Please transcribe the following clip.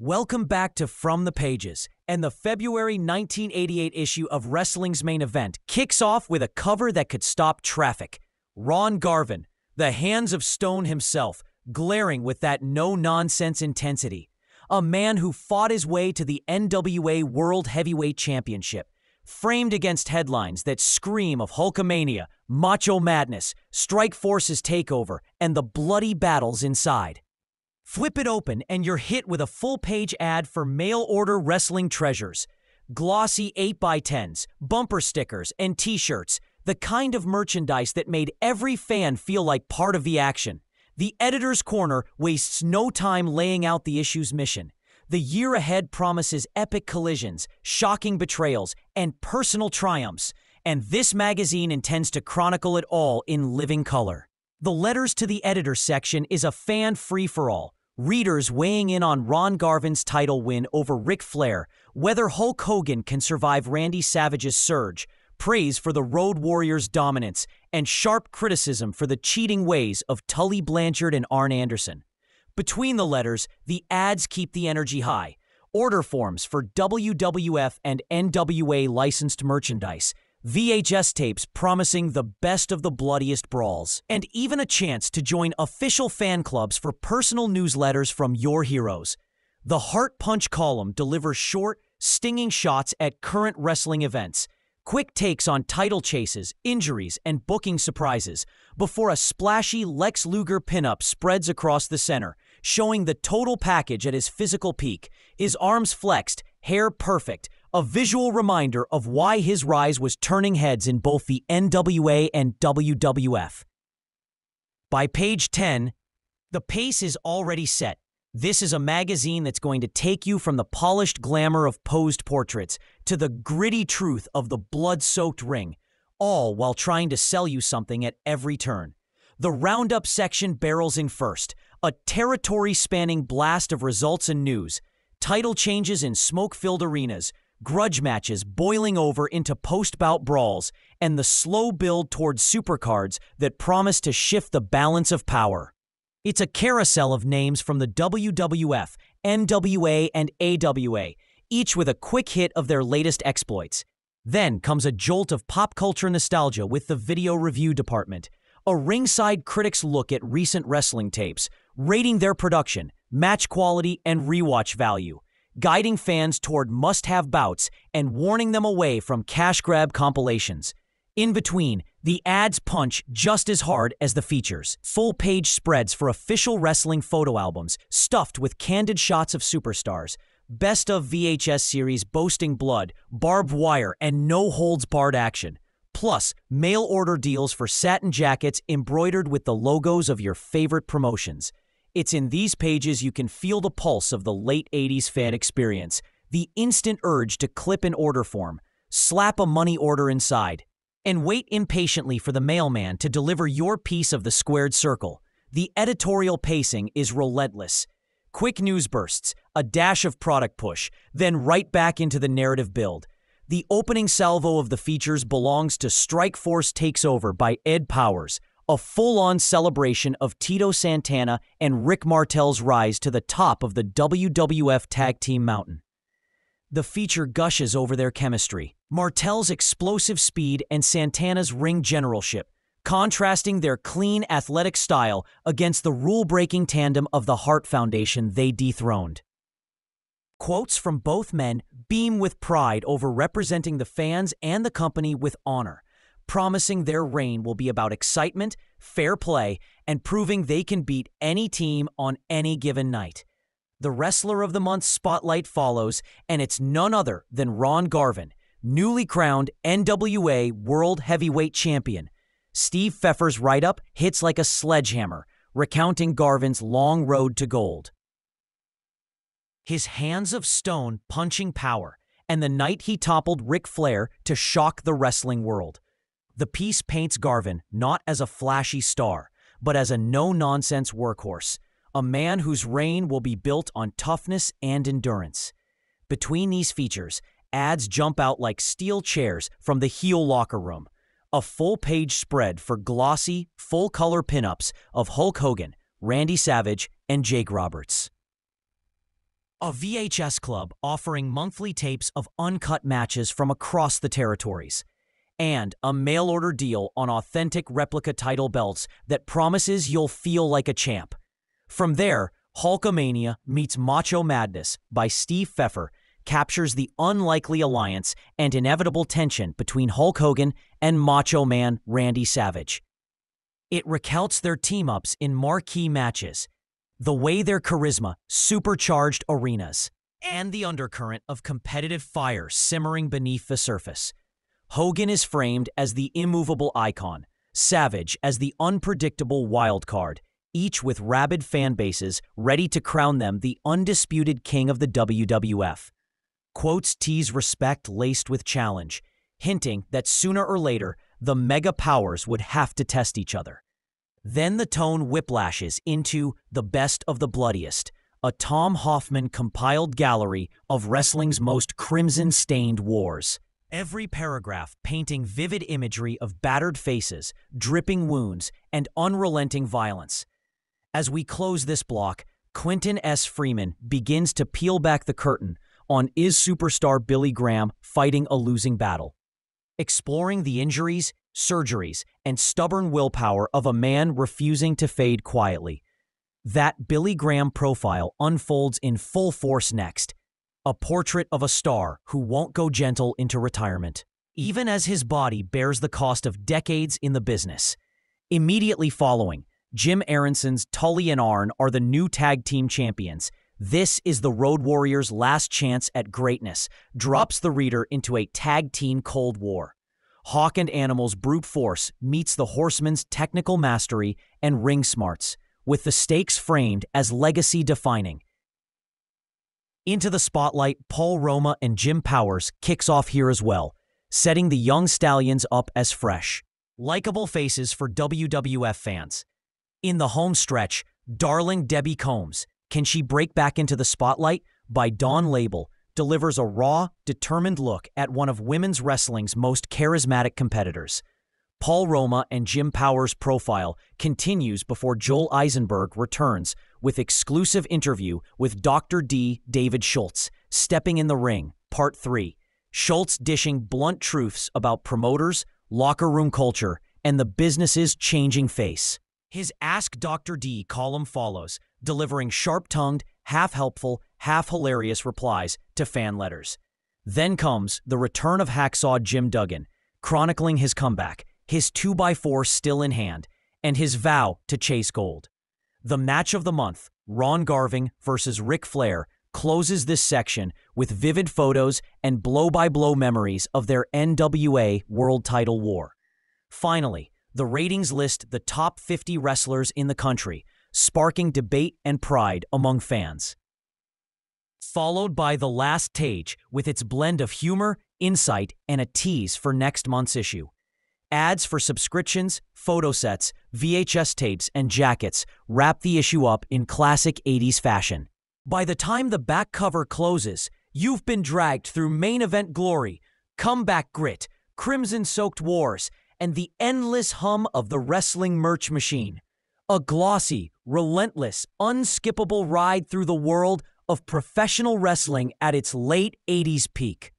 Welcome back to From the Pages, and the February 1988 issue of Wrestling's Main Event kicks off with a cover that could stop traffic. Ron Garvin, the Hands of Stone himself, glaring with that no-nonsense intensity. A man who fought his way to the NWA World Heavyweight Championship, framed against headlines that scream of Hulkamania, Macho Madness, Strikeforce's takeover, and the bloody battles inside. Flip it open and you're hit with a full-page ad for mail-order wrestling treasures. Glossy 8x10s, bumper stickers, and t-shirts. The kind of merchandise that made every fan feel like part of the action. The editor's corner wastes no time laying out the issue's mission. The year ahead promises epic collisions, shocking betrayals, and personal triumphs. And this magazine intends to chronicle it all in living color. The letters to the editor section is a fan free-for-all. Readers weighing in on Ron Garvin's title win over Ric Flair, whether Hulk Hogan can survive Randy Savage's surge, praise for the Road Warriors' dominance, and sharp criticism for the cheating ways of Tully Blanchard and Arn Anderson. Between the letters, the ads keep the energy high. Order forms for WWF and NWA licensed merchandise, VHS tapes promising the best of the bloodiest brawls, and even a chance to join official fan clubs for personal newsletters from your heroes. The Heart Punch column delivers short, stinging shots at current wrestling events, quick takes on title chases, injuries, and booking surprises, before a splashy Lex Luger pinup spreads across the center, showing the total package at his physical peak, his arms flexed, hair perfect, a visual reminder of why his rise was turning heads in both the NWA and WWF. By page 10, the pace is already set. This is a magazine that's going to take you from the polished glamour of posed portraits to the gritty truth of the blood-soaked ring, all while trying to sell you something at every turn. The Roundup section barrels in first, a territory-spanning blast of results and news, title changes in smoke-filled arenas, grudge matches boiling over into post-bout brawls, and the slow build towards supercards that promise to shift the balance of power. It's a carousel of names from the WWF, NWA, and AWA, each with a quick hit of their latest exploits. Then comes a jolt of pop culture nostalgia with the video review department, a ringside critic's look at recent wrestling tapes, rating their production, match quality, and rewatch value, guiding fans toward must-have bouts and warning them away from cash-grab compilations. In between, the ads punch just as hard as the features. Full-page spreads for official wrestling photo albums, stuffed with candid shots of superstars. Best of VHS series boasting blood, barbed wire, and no-holds-barred action. Plus, mail-order deals for satin jackets embroidered with the logos of your favorite promotions. It's in these pages you can feel the pulse of the late 80s fan experience, the instant urge to clip an order form, slap a money order inside, and wait impatiently for the mailman to deliver your piece of the squared circle. The editorial pacing is relentless. Quick news bursts, a dash of product push, then right back into the narrative build. The opening salvo of the features belongs to Strikeforce Takes Over by Ed Powers, a full-on celebration of Tito Santana and Rick Martel's rise to the top of the WWF Tag Team Mountain. The feature gushes over their chemistry, Martel's explosive speed and Santana's ring generalship, contrasting their clean, athletic style against the rule-breaking tandem of the Hart Foundation they dethroned. Quotes from both men beam with pride over representing the fans and the company with honor, promising their reign will be about excitement, fair play, and proving they can beat any team on any given night. The Wrestler of the Month spotlight follows, and it's none other than Ron Garvin, newly crowned NWA World Heavyweight Champion. Steve Pfeffer's write-up hits like a sledgehammer, recounting Garvin's long road to gold. His hands of stone punching power, and the night he toppled Ric Flair to shock the wrestling world. The piece paints Garvin not as a flashy star, but as a no-nonsense workhorse, a man whose reign will be built on toughness and endurance. Between these features, ads jump out like steel chairs from the heel locker room, a full-page spread for glossy, full-color pinups of Hulk Hogan, Randy Savage, and Jake Roberts. a VHS club offering monthly tapes of uncut matches from across the territories, and a mail-order deal on authentic replica title belts that promises you'll feel like a champ. From there, Hulkamania meets Macho Madness by Steve Pfeffer captures the unlikely alliance and inevitable tension between Hulk Hogan and Macho Man Randy Savage. It recounts their team-ups in marquee matches, the way their charisma supercharged arenas, and the undercurrent of competitive fire simmering beneath the surface. Hogan is framed as the immovable icon, Savage as the unpredictable wild card, each with rabid fan bases ready to crown them the undisputed king of the WWF. Quotes tease respect laced with challenge, hinting that sooner or later the mega powers would have to test each other. Then the tone whiplashes into The Best of the Bloodiest, a Tom Hoffman compiled gallery of wrestling's most crimson-stained wars. Every paragraph painting vivid imagery of battered faces, dripping wounds, and unrelenting violence. As we close this block, Quentin S. Freeman begins to peel back the curtain on Is superstar Billy Graham fighting a losing battle? Exploring the injuries, surgeries, and stubborn willpower of a man refusing to fade quietly. That Billy Graham profile unfolds in full force next, a portrait of a star who won't go gentle into retirement, even as his body bears the cost of decades in the business. Immediately following, Jim Aronson's Tully and Arn are the new tag team champions. This is the Road Warriors' last chance at greatness, drops the reader into a tag team Cold War. Hawk and Animal's brute force meets the Horsemen's technical mastery and ring smarts, with the stakes framed as legacy-defining. Into the spotlight, Paul Roma and Jim Powers kicks off here as well, setting the young stallions up as fresh, likable faces for WWF fans. In the home stretch, darling Debbie Combs, Can She Break Back into the Spotlight? By Dawn Label, delivers a raw, determined look at one of women's wrestling's most charismatic competitors. Paul Roma and Jim Powers' profile continues before Joel Eisenberg returns with exclusive interview with Dr. D. David Schultz, Stepping in the Ring, Part 3. Schultz dishing blunt truths about promoters, locker room culture, and the business's changing face. His Ask Dr. D column follows, delivering sharp-tongued, half-helpful, half-hilarious replies to fan letters. Then comes the return of Hacksaw Jim Duggan, chronicling his comeback, his 2x4 still in hand, and his vow to chase gold. The match of the month, Ron Garvin versus Ric Flair, closes this section with vivid photos and blow-by-blow memories of their NWA World Title War. Finally, the ratings list the top 50 wrestlers in the country, sparking debate and pride among fans. Followed by the last page with its blend of humor, insight, and a tease for next month's issue. Ads for subscriptions, photo sets, VHS tapes, and jackets wrap the issue up in classic 80s fashion. By the time the back cover closes, you've been dragged through main event glory, comeback grit, crimson-soaked wars, and the endless hum of the wrestling merch machine. A glossy, relentless, unskippable ride through the world of professional wrestling at its late 80s peak.